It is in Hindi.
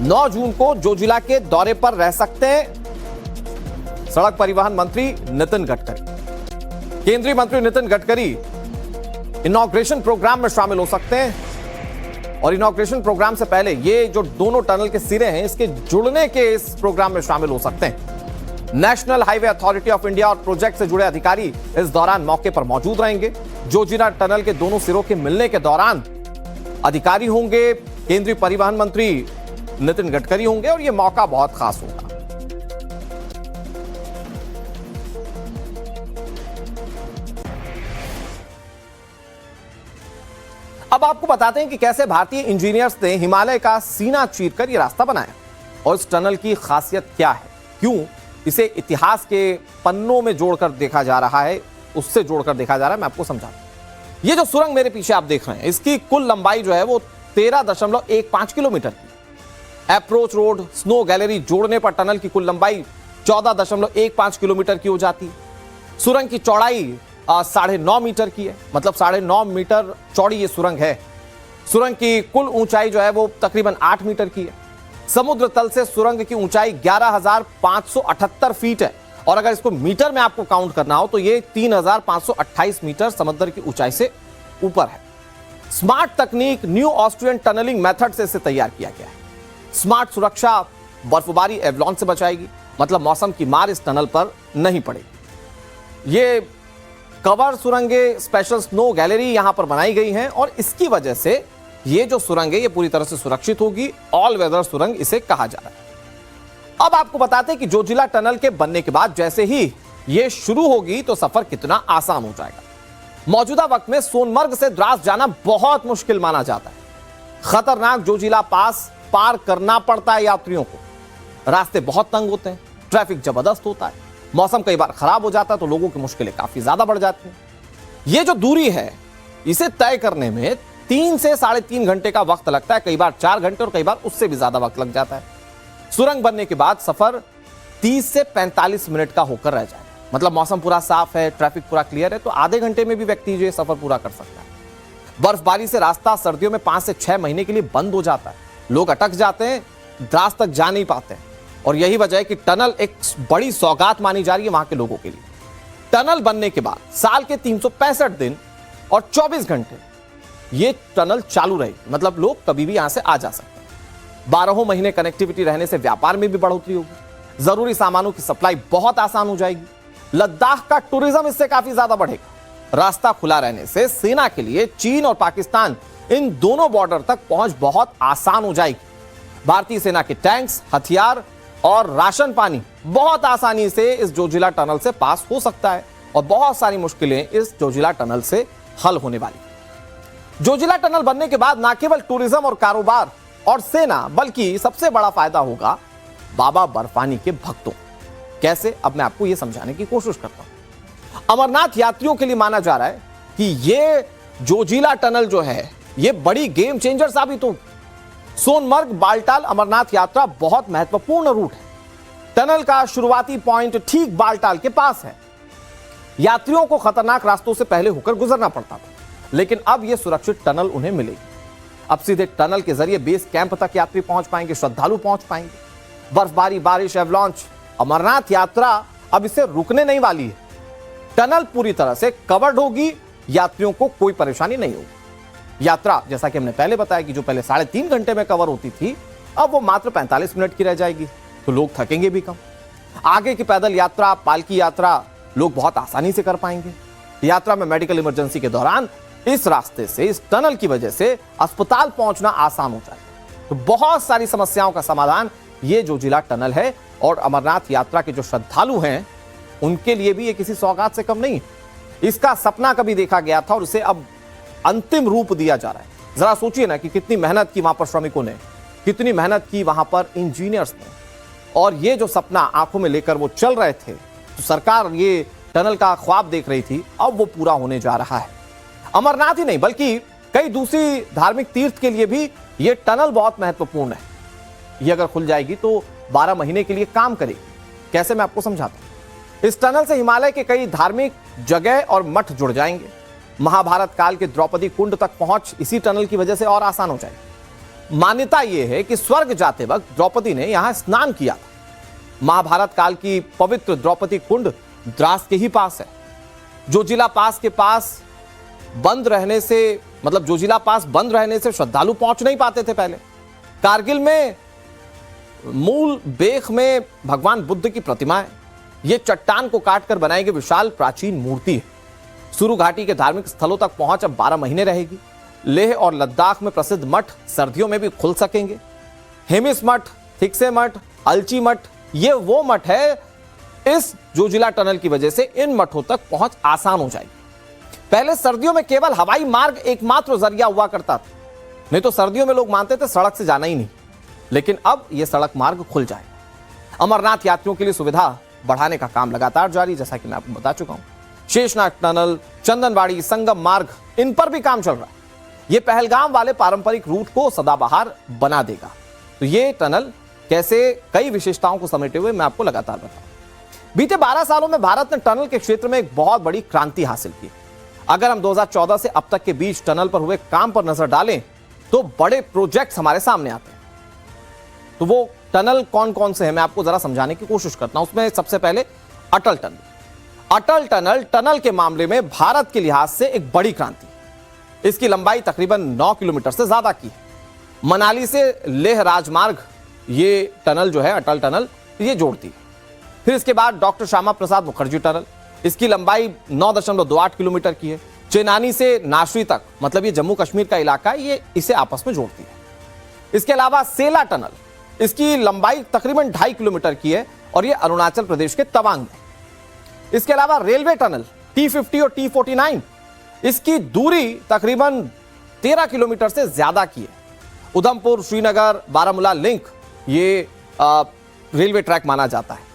9 जून को जोजिला के दौरे पर रह सकते हैं सड़क परिवहन मंत्री नितिन गडकरी। केंद्रीय मंत्री नितिन गडकरी इनॉग्रेशन प्रोग्राम में शामिल हो सकते हैं और इनॉग्रेशन प्रोग्राम से पहले ये जो दोनों टनल के सिरे हैं इसके जुड़ने के इस प्रोग्राम में शामिल हो सकते हैं। National highway authority of India और प्रोजेक्ट से जुड़े अधिकारी इस दौरान मौके पर मौजूद रहेंगे। जोजिला टनल के दोनों सिरों के मिलने के दौरान अधिकारी होंगे, केंद्रीय परिवहन मंत्री नितिन गडकरी होंगे और यह मौका बहुत खास होगा। अब आपको बताते हैं कि कैसे भारतीय इंजीनियर्स ने हिमालय का सीना चीरकर यह रास्ता बनाया और इस टनल की खासियत क्या है, क्यों इसे इतिहास के पन्नों में जोड़कर देखा जा रहा है, उससे जोड़कर देखा जा रहा है। मैं आपको समझाता हूं। ये जो सुरंग मेरे पीछे आप देख रहे हैं इसकी कुल लंबाई जो है वो 13.15 किलोमीटर की। अप्रोच रोड, स्नो गैलरी जोड़ने पर टनल की कुल लंबाई 14.15 किलोमीटर की हो जाती है। सुरंग की चौड़ाई 9.5 मीटर की है, मतलब 9.5 मीटर चौड़ी ये सुरंग है। सुरंग की कुल ऊंचाई जो है वो तकरीबन 8 मीटर की है। समुद्र तल से सुरंग की ऊंचाई 11,578 फीट है और अगर इसको मीटर में आपको काउंट करना हो तो ये 3,528 मीटर समुद्र की ऊंचाई से ऊपर है। स्मार्ट तकनीक न्यू ऑस्ट्रियन टनलिंग मेथड से इसे तैयार किया गया है। स्मार्ट सुरक्षा बर्फबारी एवलॉन से बचाएगी, मतलब मौसम की मार इस टनल पर नहीं पड़ेगी। ये कवर सुरंगें स्पेशल स्नो गैलरी यहां पर बनाई गई हैं और इसकी वजह से ये जो सुरंग है ये पूरी तरह से सुरक्षित होगी। ऑल वेदर सुरंग इसे कहा जा रहा है। अब आपको बताते हैं कि जोजिला टनल के बनने के बाद जैसे ही ये शुरू होगी तो सफर कितना आसान हो जाएगा। मौजूदा वक्त में सोनमर्ग से द्रास जाना बहुत मुश्किल माना जाता है। खतरनाक जोजिला पास पार करना पड़ता है यात्रियों को। रास्ते बहुत तंग होते हैं, ट्रैफिक जबरदस्त होता है, मौसम कई बार खराब हो जाता है तो लोगों की मुश्किलें काफी ज्यादा बढ़ जाती हैं। ये जो दूरी है इसे तय करने में 3 से 3.5 घंटे का वक्त लगता है, कई बार 4 घंटे और कई बार उससे भी ज्यादा वक्त लग जाता है। सुरंग बनने के बाद सफर 30 से 45 मिनट का होकर रह जाएगा, मतलब मौसम पूरा साफ है, ट्रैफिक पूरा क्लियर है तो आधे घंटे में भी व्यक्ति जो सफर पूरा कर सकता है। बर्फबारी से रास्ता सर्दियों में 5 से 6 महीने के लिए बंद हो जाता है, लोग अटक जाते हैं, द्रास तक जा नहीं पाते हैं और यही वजह है कि टनल एक बड़ी सौगात मानी जा रही है वहां के लोगों के लिए। टनल बनने के बाद साल के 365 दिन और 24 घंटे ये टनल चालू रहेगी, मतलब लोग कभी भी यहां से आ जा सकते हैं। 12 महीने कनेक्टिविटी रहने से व्यापार में भी बढ़ोतरी होगी, जरूरी सामानों की सप्लाई बहुत आसान हो जाएगी। लद्दाख का टूरिज्म इससे काफी ज्यादा बढ़ेगा। रास्ता खुला रहने से सेना के लिए चीन और पाकिस्तान इन दोनों बॉर्डर तक पहुंच बहुत आसान हो जाएगी। भारतीय सेना के टैंक्स, हथियार और राशन पानी बहुत आसानी से इस जोजिला टनल से पास हो सकता है और बहुत सारी मुश्किलें इस जोजिला टनल से हल होने वाली। जोजिला टनल बनने के बाद न केवल टूरिज्म और कारोबार और सेना बल्कि सबसे बड़ा फायदा होगा बाबा बर्फानी के भक्तों। कैसे, अब मैं आपको यह समझाने की कोशिश करता हूं। अमरनाथ यात्रियों के लिए माना जा रहा है कि यह जोजिला टनल जो है यह बड़ी गेम चेंजर साबित होगी। सोनमर्ग बालटाल अमरनाथ यात्रा बहुत महत्वपूर्ण रूट है। टनल का शुरुआती पॉइंट ठीक बालटाल के पास है। यात्रियों को खतरनाक रास्तों से पहले होकर गुजरना पड़ता था, लेकिन अब यह सुरक्षित टनल उन्हें मिलेगी। अब सीधे टनल के जरिए बेस कैंप तक यात्री पहुंच पाएंगे, श्रद्धालु पहुंच पाएंगे। बर्फबारी, बारिश, एवलॉन्च, अमरनाथ यात्रा अब इससे रुकने नहीं वाली है। टनल पूरी तरह से कवर्ड होगी, यात्रियों को कोई परेशानी नहीं होगी। यात्रा जैसा कि हमने पहले बताया कि जो पहले 3.5 घंटे में कवर होती थी अब वो मात्र 45 मिनट की रह जाएगी, तो लोग थकेंगे भी कम। आगे की पैदल यात्रा, पालकी यात्रा लोग बहुत आसानी से कर पाएंगे। यात्रा में मेडिकल इमरजेंसी के दौरान इस रास्ते से, इस टनल की वजह से अस्पताल पहुंचना आसान हो जाएगा। तो बहुत सारी समस्याओं का समाधान ये जोजिला टनल है और अमरनाथ यात्रा के जो श्रद्धालु हैं उनके लिए भी ये किसी सौगात से कम नहीं। इसका सपना कभी देखा गया था और इसे अब अंतिम रूप दिया जा रहा है। जरा सोचिए ना कि कितनी मेहनत की वहां पर श्रमिकों ने, कितनी मेहनत की वहां पर इंजीनियर्स ने, और ये जो सपना आंखों में लेकर वो चल रहे थे, तो सरकार ये टनल का ख्वाब देख रही थी, अब वो पूरा होने जा रहा है। अमरनाथ ही नहीं बल्कि कई दूसरी धार्मिक तीर्थ के लिए भी ये टनल बहुत महत्वपूर्ण है। ये अगर खुल जाएगी तो 12 महीने के लिए काम करेगी। कैसे, मैं आपको समझाता हूं। इस टनल से हिमालय के कई धार्मिक जगह और मठ जुड़ जाएंगे। महाभारत काल के द्रौपदी कुंड तक पहुंच इसी टनल की वजह से और आसान हो जाएगी। मान्यता यह है कि स्वर्ग जाते वक्त द्रौपदी ने यहां स्नान किया था। महाभारत काल की पवित्र द्रौपदी कुंड द्रास के ही पास है। जोजिला पास के पास बंद रहने से जोजिला पास बंद रहने से श्रद्धालु पहुंच नहीं पाते थे पहले। कारगिल में मूल बेख में भगवान बुद्ध की प्रतिमा है। यह चट्टान को काटकर बनाई गई विशाल प्राचीन मूर्ति है। सुरु घाटी के धार्मिक स्थलों तक पहुंच अब 12 महीने रहेगी। लेह और लद्दाख में प्रसिद्ध मठ सर्दियों में भी खुल सकेंगे। हेमिस मठ, थिक्से मठ, अलची मठ, ये वो मठ है। इस जोजिला टनल की वजह से इन मठों तक पहुंच आसान हो जाएगी। पहले सर्दियों में केवल हवाई मार्ग एकमात्र जरिया हुआ करता था, नहीं तो सर्दियों में लोग मानते थे सड़क से जाना ही नहीं, लेकिन अब यह सड़क मार्ग खुल जाएगा। अमरनाथ यात्रियों के लिए सुविधा बढ़ाने का काम लगातार जारी, जैसा कि मैं आपको बता चुका हूं। शेषनाग टनल, चंदनबाड़ी, संगम मार्ग, इन पर भी काम चल रहा है। यह पहलगाम वाले पारंपरिक रूट को सदाबहार बना देगा। तो यह टनल कैसे कई विशेषताओं को समेटे हुए मैं आपको लगातार बताऊं। बीते 12 सालों में भारत ने टनल के क्षेत्र में एक बहुत बड़ी क्रांति हासिल की। अगर हम 2014 से अब तक के बीच टनल पर हुए काम पर नजर डालें तो बड़े प्रोजेक्ट्स हमारे सामने आते हैं। तो वो टनल कौन कौन से हैं मैं आपको जरा समझाने की कोशिश करता हूं। उसमें सबसे पहले अटल टनल। अटल टनल टनल के मामले में भारत के लिहाज से एक बड़ी क्रांति। इसकी लंबाई तकरीबन 9 किलोमीटर से ज्यादा की है। मनाली से लेह राजमार्ग ये टनल जो है अटल टनल ये जोड़ती है। फिर इसके बाद डॉक्टर श्यामा प्रसाद मुखर्जी टनल, इसकी लंबाई 9.28 किलोमीटर की है। चेनानी से नाशरी तक ये जम्मू कश्मीर का इलाका है, ये इसे आपस में जोड़ती है। इसके अलावा सेला टनल, इसकी लंबाई तकरीबन 2.5 किलोमीटर की है और ये अरुणाचल प्रदेश के तवांग में। इसके अलावा रेलवे टनल T50 और T49, इसकी दूरी तकरीबन 13 किलोमीटर से ज्यादा की है। उधमपुर, श्रीनगर, बारामूला लिंक ये रेलवे ट्रैक माना जाता है।